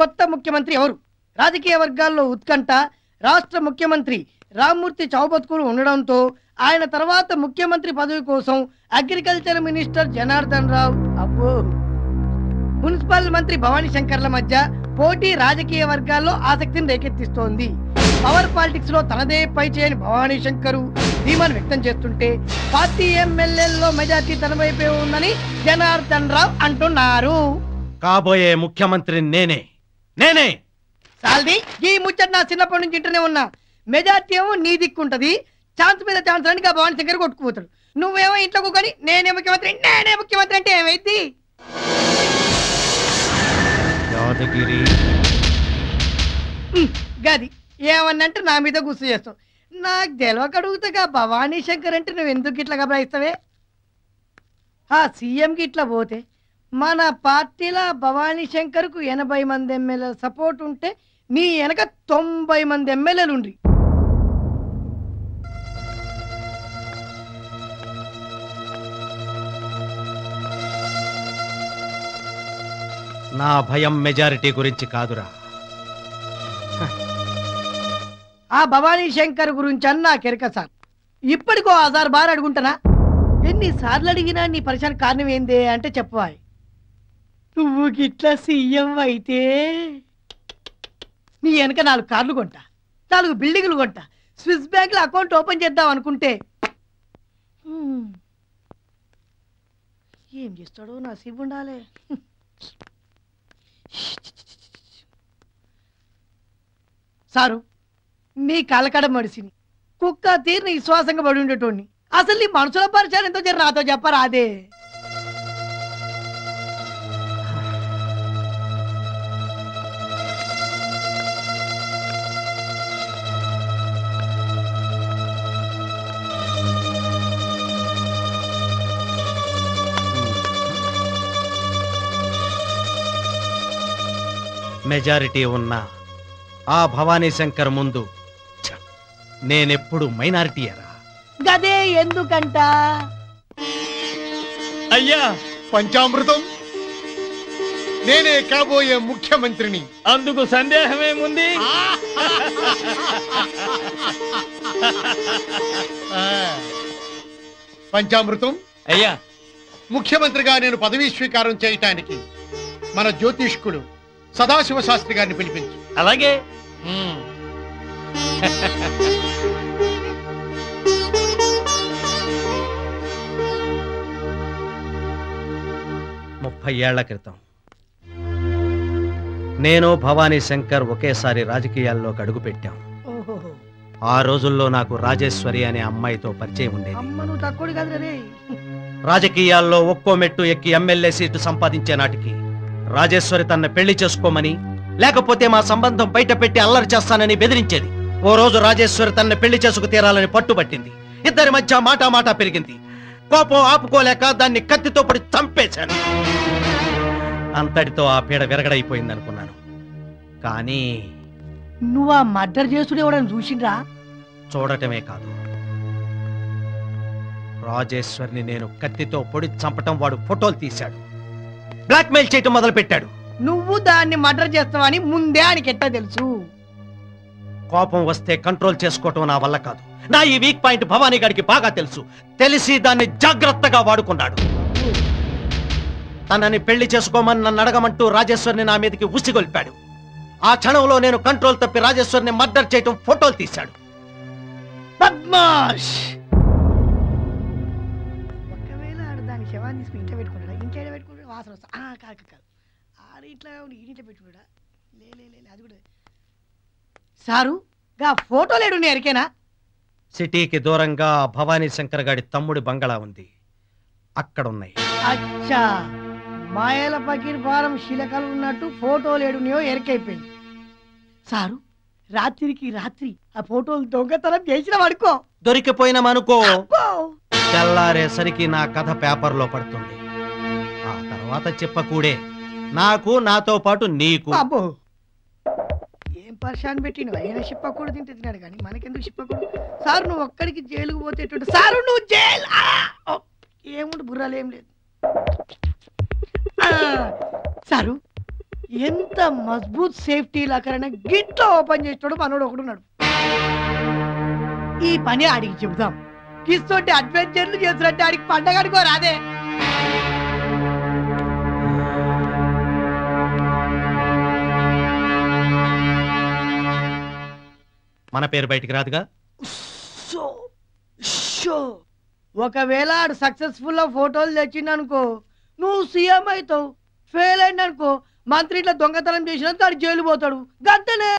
కొత్త ముఖ్యమంత్రి ఎవరు? రాజకీయ వర్గాల్లో ఉత్కంఠ. రాష్ట్ర ముఖ్యమంత్రి రామ్మూర్తి చౌబతుకులు ఉండడంతో ఆయన తర్వాత ముఖ్యమంత్రి పదవి కోసం అగ్రికల్చర్ మినిస్టర్ జనార్దన్ రావు, అబ్బో, మున్సిపల్ మంత్రి భవానీ శంకర్ల మధ్య పోటీ రాజకీయ వర్గాల్లో ఆసక్తిని రేకెత్తిస్తోంది. పవర్ పాలిటిక్స్ లో తనదే పై చేయని భవానీ శంకరు ధీమాను వ్యక్తం చేస్తుంటే పార్టీ ఎమ్మెల్యేల్లో మెజార్టీ తన వైపే ఉందని జనార్దన్ రావు అంటున్నారు. కాబోయే ముఖ్యమంత్రి నేనే. సాల్ది ఈ ముచ్చట నా చిన్నప్పటి నుంచి ఇంటనే ఉన్నా. మెజార్టీ ఏమో నీ దిక్కుంటది, ఛాన్స్ మీద ఛాన్స్ అని భవానీ శంకర్ కొట్టుకుపోతాడు. నువ్వేమో ఇంట్లో కూకొని నేనే ముఖ్యమంత్రి అంటే ఏమైంది? యాదగిరి గది ఏమన్నంటే నా మీద గుర్తు చేస్తావు. నాకు తెలియక అడుగుతాగా భవానీ శంకర్ అంటే నువ్వు ఎందుకు ఇట్లా గబరాయిస్తావే? ఆ సీఎంకి ఇట్లా పోతే మన పార్టీలో భవానీ శంకర్కు 80 మంది ఎమ్మెల్యేల సపోర్ట్ ఉంటే నీ వెనక 90 మంది ఎమ్మెల్యేలు ఉండ్రి. నా భయం మెజారిటీ గురించి కాదురా, ఆ భవానీ శంకర్ గురించి అన్నా కెరక సార్. ఇప్పటికో 1000 బార్ అడుగుంటానా? ఎన్నిసార్లు అడిగినా నీ పరిశాన కారణం ఏందే అంటే చెప్పవాలి. నువ్వు గిట్లా సీఎం అయితే నీ వెనక 4 కార్లు కొంటా, 4 బిల్డింగ్లు కొంటా, స్విస్ బ్యాంక్ లో అకౌంట్ ఓపెన్ చేద్దాం అనుకుంటే ఏం చేస్తాడో నా సివ్వు ఉండాలి. సారు, నీ కలకడ మడిసిని కుక్క తీరిని విశ్వాసంగా పడి ఉండేటోడిని. అసలు నీ మనసుల పరిచయం ఎంతో జర నాతో చెప్పరా? అదే మెజారిటీ ఉన్న ఆ భవానీ శంకర్ ముందు నేనెప్పుడు మైనారిటీయరా? గదే ఎందుకంట? అయ్యా పంచామృతం, నేనే కాబోయే ముఖ్యమంత్రిని. అందుకు సందేహమేముంది? పంచామృతం అయ్యా, ముఖ్యమంత్రిగా నేను పదవీ స్వీకారం చేయటానికి మన జ్యోతిష్కుడు సదాశివ శాస్త్రి గారిని పిలిపించు. అలాగే. 30 ఏళ్ల క్రితం నేను భవానీ శంకర్ ఒకేసారి రాజకీయాల్లోకి అడుగు పెట్టాం. ఆ రోజుల్లో నాకు రాజేశ్వరి అనే అమ్మాయితో పరిచయం ఉండేది. రాజకీయాల్లో ఒక్కో మెట్టు ఎక్కి ఎమ్మెల్యే సీటు సంపాదించే నాటికి రాజేశ్వరి తన పెళ్లి చేసుకోమని, లేకపోతే మా సంబంధం బయట పెట్టి అల్లరి చేస్తానని బెదిరించేది. ఓ రోజు రాజేశ్వరి తన పెళ్లి చేసుకు తీరాలని పట్టుబట్టింది. ఇద్దరి మధ్య మాటా పెరిగింది. కోపం ఆపుకోలేక దాన్ని కత్తితో పడి చంపేశాను. అంతటితో ఆ పీడ విరగడైపోయింది అనుకున్నాను. కానీ నువ్వు ఆ మర్డర్ చేసుడు ఎవడని చూసిండ్రా? చూడటమే కాదు, రాజేశ్వరిని నేను కత్తితో పొడి చంపటం వాడు ఫోటోలు తీశాడు, బ్లాక్మెయిల్ చేయటం మొదలు పెట్టాడు. నువ్వు దాన్ని మర్డర్ చేస్తావని ముందే ఆయనకి ఎట్టా తెలుసు? కోపం వస్తే కంట్రోల్ చేసుకోవటం నా వల్ల కాదు. నా ఈ వీక్ పాయింట్ భవానీ గారికి బాగా తెలుసు. తెలిసి దాన్ని జాగ్రత్తగా వాడుకున్నాడు. తనని పెళ్లి చేసుకోమని నన్ను అడగమంటూ రాజేశ్వరిని నా మీదకి ఉసిగొల్పాడు. ఆ క్షణంలో నేను కంట్రోల్ తప్పి రాజేశ్వరిని మర్డర్ చేయటం ఫోటోలు తీశాడు. బద్మాష్! ఒకవేళ దాని శవాన్ని తీసుకుని ఇంట్లో పెట్టుకుంటాడా? ఇంట్లో పెట్టుకుంటే వాసన వస్తా. కాదు ఆడ ఇట్లా ఇంట్లో పెట్టుకుంటా. లే అది కూడా సారు. గా ఫోటోలు ఏడున్నాయి ఎరికేనా? సిటీకి దూరంగా భవానీ శంకర్ గాడి తమ్ముడి బంగళా ఉంది, అక్కడ ఉన్నాయి. అచ్చా, మాయల పకీర్ ఫారం శిలకలు ఉన్నట్టు ఫోటోలు ఏడున్నాయో ఎరికైపోయింది. సారు, రాత్రికి రాత్రి ఆ ఫోటోలు దొంగతనం చేసిన వాడుకో, దొరికిపోయినామనుకో, తెల్లారేసరికి నా కథ పేపర్లో పడుతుంది. ఆ తర్వాత చెప్పకూడే నాకు, నాతో పాటు నీకు. అబ్బో, ఏం పరిశాన్ పెట్టిను? అయినా చెప్పకూడదు తింటే తిన్నాడు కానీ మనకెందుకు చెప్పకూడదు? సార్, నువ్వు ఒక్కడికి జైలుకు పోతేటువంటి సారు, నువ్వు జైలు ఏముండు బుర్రాలు ఏం లేదు. సారు, ఎంత మజబూత్ సేఫ్టీ లాకరైనా గిట్లా ఓపెన్ చేస్తాడు మనోడు ఒకడున్నాడు. ఈ పని ఆడికి చెబుతాం. కిస్తోటి అడ్వెంచర్లు చేస్తున్నట్టు ఆడికి పండగడుకో రాదే. మన పేరు బయటికి రాదుగా. ఒకవేళ ఆడు సక్సెస్ఫుల్ ఫోటోలు తెచ్చిండనుకో నువ్వు సీఎం అవుతావు. ఫెయిల్ అయిందనుకో మంత్రి ఇట్లా దొంగతనం చేసినందుకు ఆడు జైలు పోతాడు. గంతనే.